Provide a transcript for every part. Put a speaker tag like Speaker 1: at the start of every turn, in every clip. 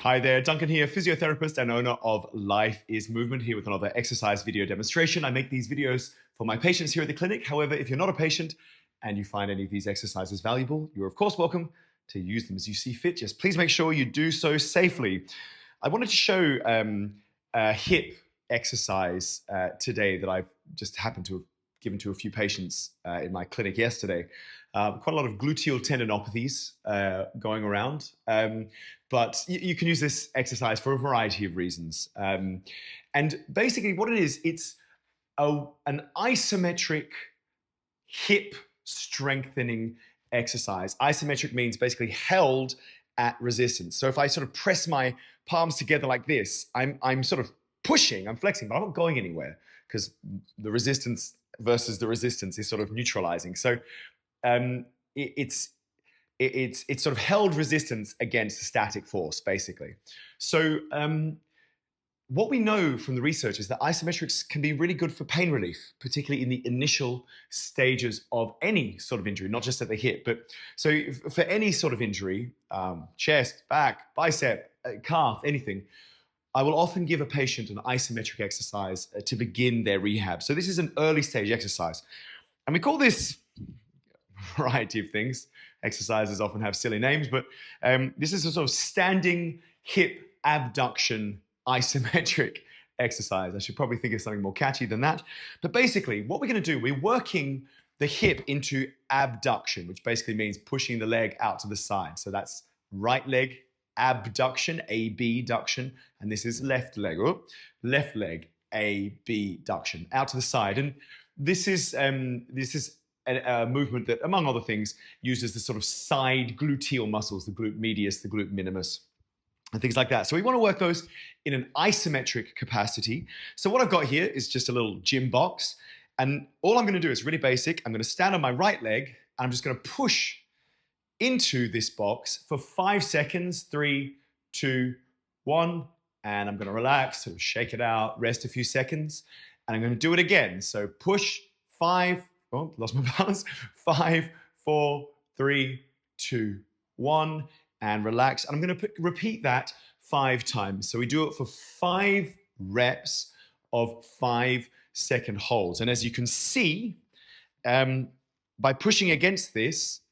Speaker 1: Hi there, Duncan here, physiotherapist and owner of Life is Movement, here with another exercise video demonstration. I make these videos for my patients here at the clinic. However, if you're not a patient and you find any of these exercises valuable, you're of course welcome to use them as you see fit. Just please make sure you do so safely. I wanted to show a hip exercise today that I've just happened to have given to a few patients in my clinic yesterday. Quite a lot of gluteal tendinopathies going around, but you can use this exercise for a variety of reasons. And basically what it is, it's an isometric hip strengthening exercise. Isometric means basically held at resistance. So if I sort of press my palms together like this, I'm sort of pushing, I'm flexing, but I'm not going anywhere because the resistance versus the resistance is sort of neutralizing. So it's sort of held resistance against a static force, basically. So what we know from the research is that isometrics can be really good for pain relief, particularly in the initial stages of any sort of injury, not just at the hip. But so for any sort of injury, chest, back, bicep, calf, anything, I will often give a patient an isometric exercise to begin their rehab. So this is an early stage exercise. And we call this a variety of things. Exercises often have silly names, but this is a sort of standing hip abduction isometric exercise. I should probably think of something more catchy than that. But basically, what we're going to do, we're working the hip into abduction, which basically means pushing the leg out to the side. So that's right leg abduction, abduction, and this is left leg, left leg abduction, out to the side. And this is a movement that, among other things, uses the sort of side gluteal muscles, the glute medius, the glute minimus, and things like that. So we want to work those in an isometric capacity. So what I've got here is just a little gym box, and all I'm going to do is really basic. I'm going to stand on my right leg, and I'm just going to push into this box for 5 seconds, 3, 2, 1, and I'm going to relax, sort of shake it out, rest a few seconds, and I'm going to do it again. So push, 5, oh, lost my balance, 5, 4, 3, 2, 1, and relax. And I'm going to repeat that 5 times. So we do it for 5 reps of 5-second holds. And as you can see, by pushing against this,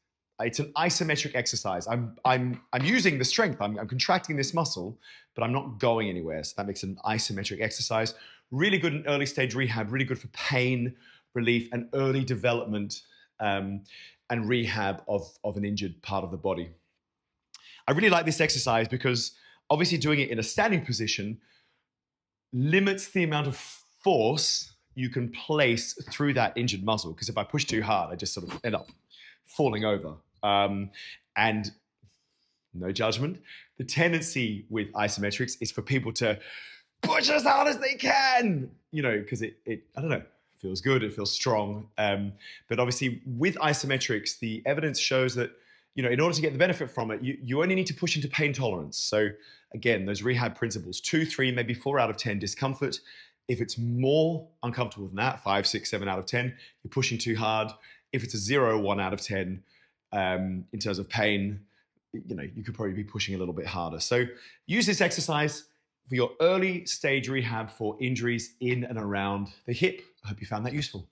Speaker 1: it's an isometric exercise. I'm using the strength. I'm contracting this muscle, but I'm not going anywhere. So that makes it an isometric exercise. Really good in early stage rehab. Really good for pain relief and early development and rehab of an injured part of the body. I really like this exercise because obviously doing it in a standing position limits the amount of force you can place through that injured muscle. Because if I push too hard, I just sort of end up falling over. And no judgment. The tendency with isometrics is for people to push as hard as they can, you know, because it I don't know, feels good, it feels strong. But obviously with isometrics, the evidence shows that, you know, in order to get the benefit from it, you only need to push into pain tolerance. So again, those rehab principles, 2, 3, maybe 4 out of 10 discomfort. If it's more uncomfortable than that, 5, 6, 7 out of 10, you're pushing too hard. If it's a 0, 1 out of 10, in terms of pain, you know, you could probably be pushing a little bit harder. So use this exercise for your early stage rehab for injuries in and around the hip. I hope you found that useful.